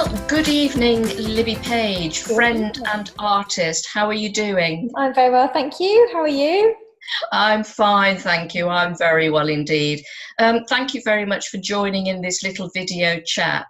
Well, good evening, Libby Page, friend and artist. How are you doing? I'm very well, thank you. How are you? I'm fine, thank you. I'm very well indeed. Thank you very much for joining in this little video chat.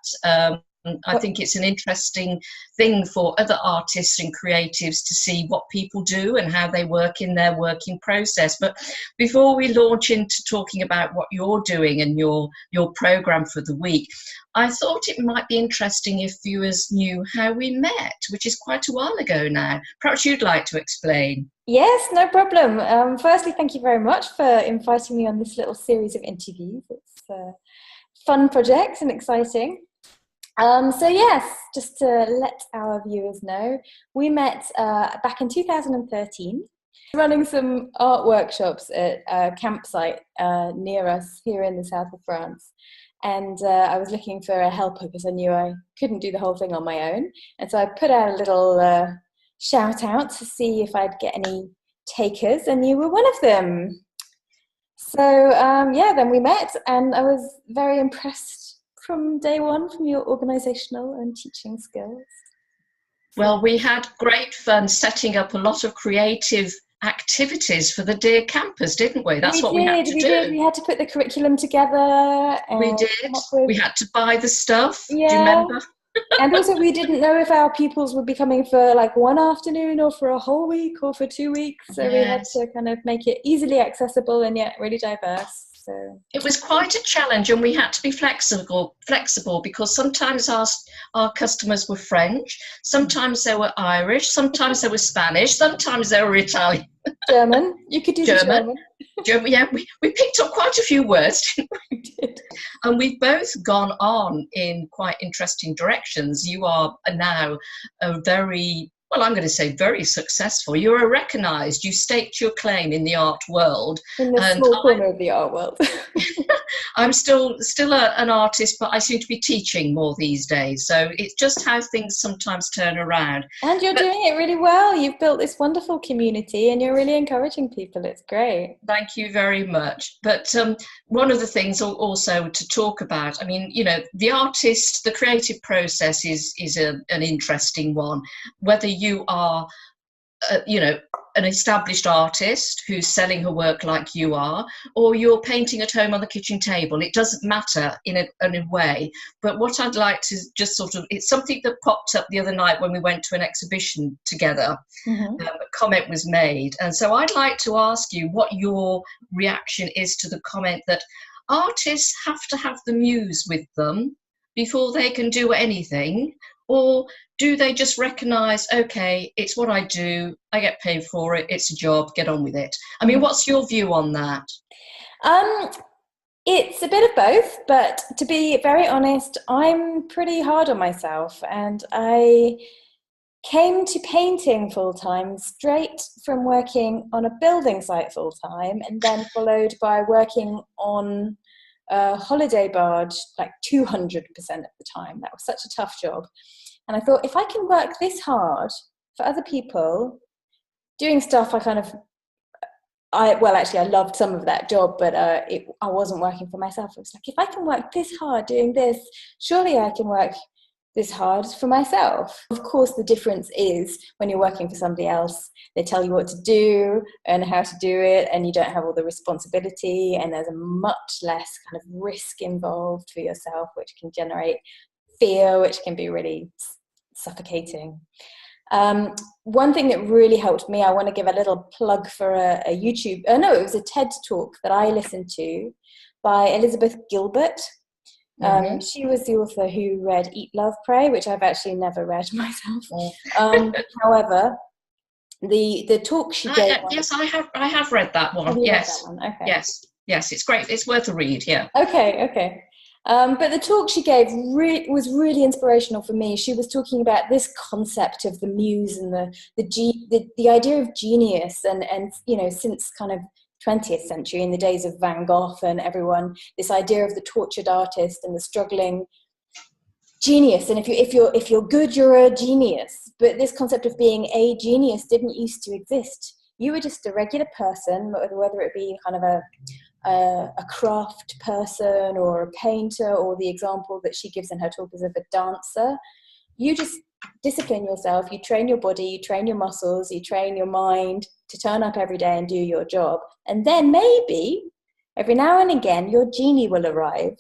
I think it's an interesting thing for other artists and creatives to see what people do and how they work in their working process. But before we launch into talking about what you're doing and your program for the week, I thought it might be interesting if viewers knew how we met, which is quite a while ago now. Perhaps you'd like to explain. Yes, no problem. Firstly, thank you very much for inviting me on this little series of interviews. It's a fun project and exciting. So yes, just to let our viewers know, we met back in 2013, running some art workshops at a campsite near us here in the south of France. And I was looking for a helper because I knew I couldn't do the whole thing on my own. And so I put out a little shout out to see if I'd get any takers, and you were one of them. So yeah, then we met, and I was very impressed from day one from your organisational and teaching skills. Well, we had great fun setting up a lot of creative activities for the dear campers, didn't we? That's what we had to do. We had to put the curriculum together. We did. We had to buy the stuff. Yeah. Do you remember? And also we didn't know if our pupils would be coming for like one afternoon or for a whole week or for 2 weeks. So we had to kind of make it easily accessible and yet really diverse. So it was quite a challenge, and we had to be flexible because sometimes our customers were French, sometimes they were Irish, sometimes they were Spanish, sometimes they were Italian. German. You could do German. Yeah, we picked up quite a few words, didn't we? We did. And we've both gone on in quite interesting directions. You are now a very, well, I'm going to say very successful. You're recognised, you staked your claim in the art world. In the small corner of the art world. I'm still an artist, but I seem to be teaching more these days. So it's just how things sometimes turn around. And you're doing it really well. You've built this wonderful community and you're really encouraging people. It's great. Thank you very much. But one of the things also to talk about, I mean, you know, the artist, the creative process is an interesting one. Whether you are, you know, an established artist who's selling her work like you are, or you're painting at home on the kitchen table. It doesn't matter in a way. But what I'd like to just sort of, it's something that popped up the other night when we went to an exhibition together. Mm-hmm. A comment was made. And so I'd like to ask you what your reaction is to the comment that artists have to have the muse with them before they can do anything, or do they just recognise, okay, it's what I do, I get paid for it, it's a job, get on with it? I mean, what's your view on that? It's a bit of both, but to be very honest, I'm pretty hard on myself, and I came to painting full-time straight from working on a building site full-time, and then followed by working on a holiday barge like 200% of the time. That was such a tough job. And I thought, if I can work this hard for other people, doing stuff I loved some of that job, but I wasn't working for myself. I was like, if I can work this hard doing this, surely I can work this hard for myself. Of course, the difference is when you're working for somebody else, they tell you what to do and how to do it, and you don't have all the responsibility, and there's a much less kind of risk involved for yourself, which can generate fear, which can be really suffocating. One thing that really helped me, I want to give a little plug for a YouTube, it was a TED talk that I listened to by Elizabeth Gilbert. Mm-hmm. She was the author who read Eat, Love, Pray, which I've actually never read myself. However, the talk she gave. Yes, I have read that one. Yes, read that one? Okay. Yes, it's great. It's worth a read. Yeah. Okay. But the talk she gave was really inspirational for me. She was talking about this concept of the muse and the idea of genius, and you know, since kind of 20th century, in the days of Van Gogh and everyone, this idea of the tortured artist and the struggling genius. And if you're good, you're a genius. But this concept of being a genius didn't used to exist. You were just a regular person, whether it be kind of a craft person or a painter, or the example that she gives in her talk is of a dancer. you just discipline yourself, you train your body, you train your muscles, you train your mind to turn up every day and do your job. And then maybe every now and again, your genie will arrive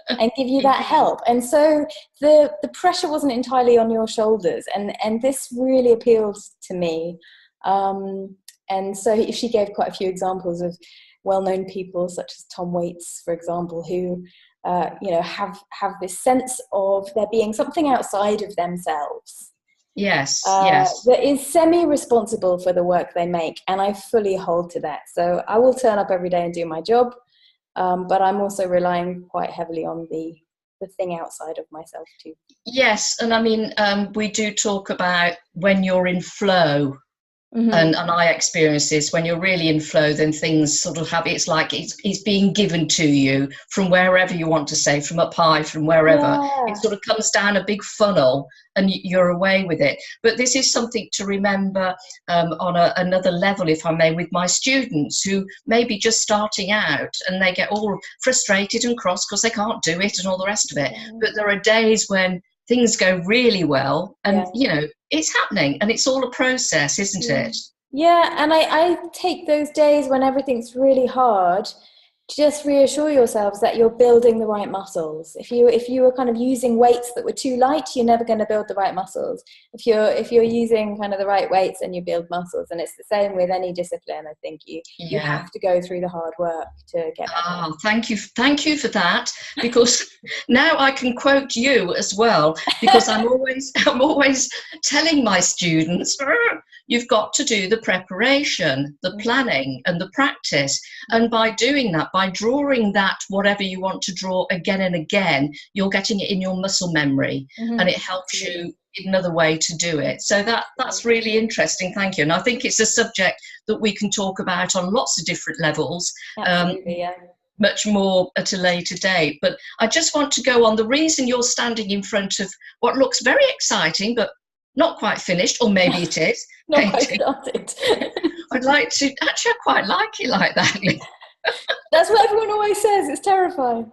and give you that help. And so the pressure wasn't entirely on your shoulders. And this really appealed to me. And so she gave quite a few examples of well-known people such as Tom Waits, for example, who have this sense of there being something outside of themselves. Yes. That is semi-responsible for the work they make, and I fully hold to that. So I will turn up every day and do my job, but I'm also relying quite heavily on the thing outside of myself too. Yes, and I mean, we do talk about when you're in flow. And I experience this, when you're really in flow, then things sort of have, it's like it's being given to you from wherever you want to say, from up high, from wherever. It sort of comes down a big funnel and you're away with it. But this is something to remember on another level, if I may, with my students who may be just starting out and they get all frustrated and cross because they can't do it and all the rest of it. But there are days when things go really well and it's happening, and it's all a process, isn't it? Yeah, and I take those days when everything's really hard to just reassure yourselves that you're building the right muscles. If you were kind of using weights that were too light, you're never going to build the right muscles. If you're using kind of the right weights, and you build muscles. And it's the same with any discipline. I think you have to go through the hard work to get better. Oh, thank you for that, because now I can quote you as well, because I'm always telling my students, you've got to do the preparation, the planning and the practice. And by doing that, by drawing that, whatever you want to draw again and again, you're getting it in your muscle memory, and it helps you in another way to do it. So that's really interesting. Thank you. And I think it's a subject that we can talk about on lots of different levels. Absolutely, much more at a later date. But I just want to go on. The reason you're standing in front of what looks very exciting, but not quite finished, or maybe it is. Not quite started. I'd like to, actually, I quite like it like that. That's what everyone always says. It's terrifying.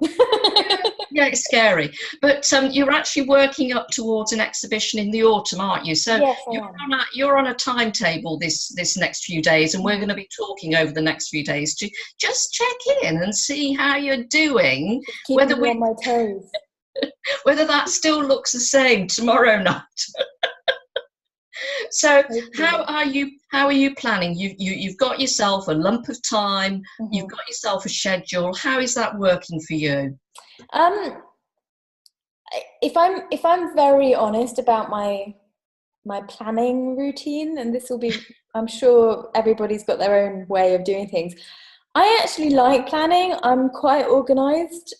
Yeah, it's scary. But you're actually working up towards an exhibition in the autumn, aren't you? So yes, you're on a timetable this next few days, and we're going to be talking over the next few days to just check in and see how you're doing. Keeping me on my toes. Whether that still looks the same tomorrow night. So how are you planning? You've got yourself a lump of time, you've got yourself a schedule. How is that working for you? If I'm very honest about my planning routine, and this will be, I'm sure everybody's got their own way of doing things. I actually like planning. I'm quite organized.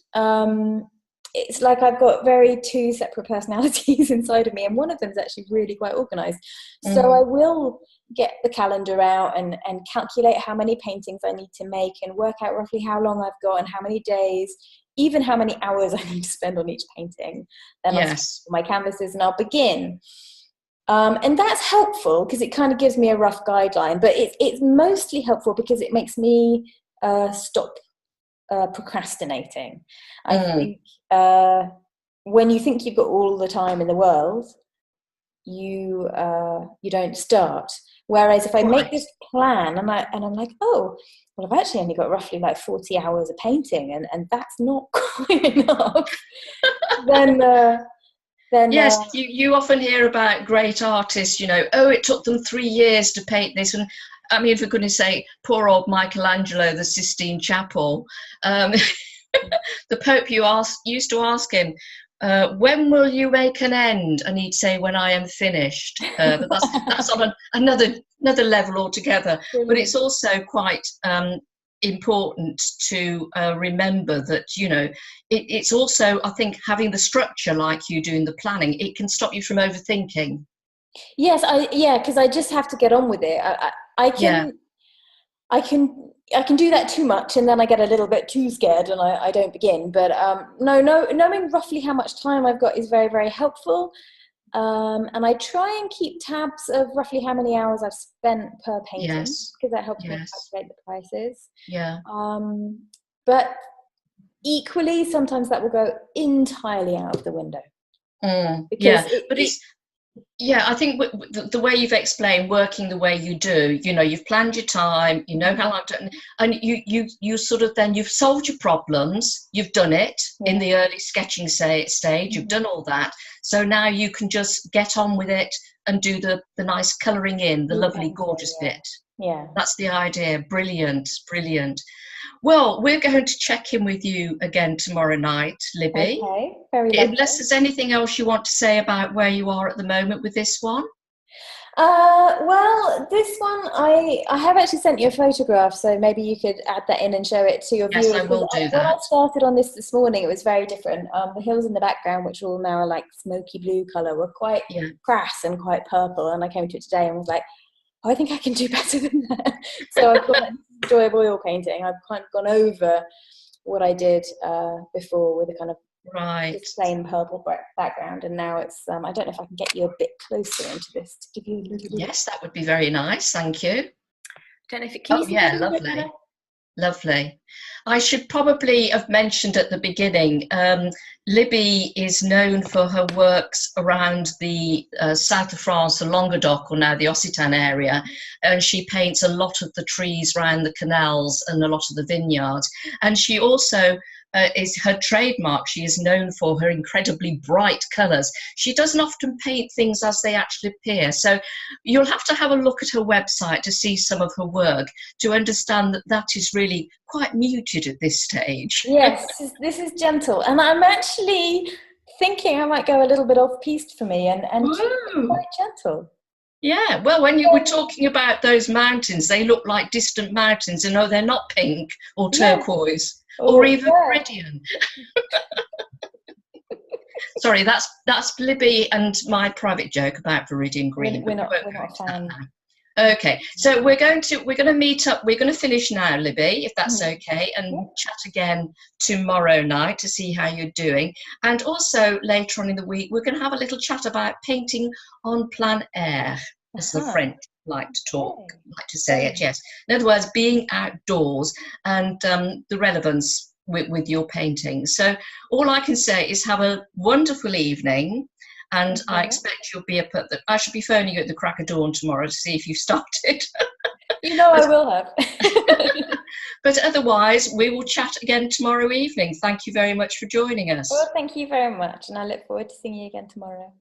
It's like I've got two separate personalities inside of me, and one of them is actually really quite organized. So I will get the calendar out and calculate how many paintings I need to make, and work out roughly how long I've got and how many days, even how many hours I need to spend on each painting. Then I'll my canvases and I'll begin. And that's helpful because it kind of gives me a rough guideline, but it's mostly helpful because it makes me stop procrastinating. I think when you think you've got all the time in the world, you don't start. Whereas if I make this plan and I'm like, oh, well, I've actually only got roughly like 40 hours of painting, and that's not quite enough. then yes, you often hear about great artists, it took them 3 years to paint this. And I mean, for goodness sake, poor old Michelangelo, the Sistine Chapel. The Pope used to ask him, when will you make an end? And he'd say, when I am finished. But that's on another level altogether. Brilliant. But it's also quite important to remember that, it's also, I think, having the structure like you do in the planning, it can stop you from overthinking. Yes, because I just have to get on with it. I can do that too much, and then I get a little bit too scared and I don't begin. But knowing roughly how much time I've got is very, very helpful. And I try and keep tabs of roughly how many hours I've spent per painting, because that helps me calculate the prices. Yeah. But equally, sometimes that will go entirely out of the window. Yeah, because but it's, yeah, I think the way you've explained working the way you do, you know, you've planned your time, you know how long to, and you sort of then you've solved your problems, you've done it in the early sketching stage, you've done all that, so now you can just get on with it and do the nice colouring in, the lovely, gorgeous bit. Yeah, that's the idea. Brilliant, brilliant. Well, we're going to check in with you again tomorrow night, Libby. Okay, very lovely. Unless there's anything else you want to say about where you are at the moment with this one. Well, this one, I have actually sent you a photograph, so maybe you could add that in and show it to your viewers. Yes, I will do that. When I started on this morning, it was very different. The hills in the background, which all now are like smoky blue colour, were quite crass and quite purple, and I came to it today and was like, oh, I think I can do better than that. So I've got joy of oil painting. I've kind of gone over what I did before with a kind of just plain purple background, and now it's I don't know if I can get you a bit closer into this to give you a little bit. Yes, that would be very nice, thank you. Don't know if it can. Oh yeah, lovely, lovely. I should probably have mentioned at the beginning, Libby is known for her works around the south of France, the Languedoc, or now the Occitan area, and she paints a lot of the trees around the canals and a lot of the vineyards, and she also is her trademark. She is known for her incredibly bright colours. She doesn't often paint things as they actually appear, so you'll have to have a look at her website to see some of her work to understand that that is really quite muted at this stage. Yes, this is gentle, and I'm actually thinking I might go a little bit off-piste for me and quite gentle. Yeah, well, when you were talking about those mountains, they look like distant mountains, and no, they're not pink or turquoise. Or even Viridian. Sorry, that's Libby and my private joke about Viridian green. We're not fans. Okay, so we're going to meet up. We're going to finish now, Libby, if that's okay, and chat again tomorrow night to see how you're doing. And also later on in the week, we're going to have a little chat about painting en plein air, as the French like to say it. Yes, in other words, being outdoors and the relevance with your painting. So all I can say is have a wonderful evening, and I expect you'll be up at the, I should be phoning you at the crack of dawn tomorrow to see if you've started. You know, I will have. But otherwise, we will chat again tomorrow evening. Thank you very much for joining us. Well, thank you very much, and I look forward to seeing you again tomorrow.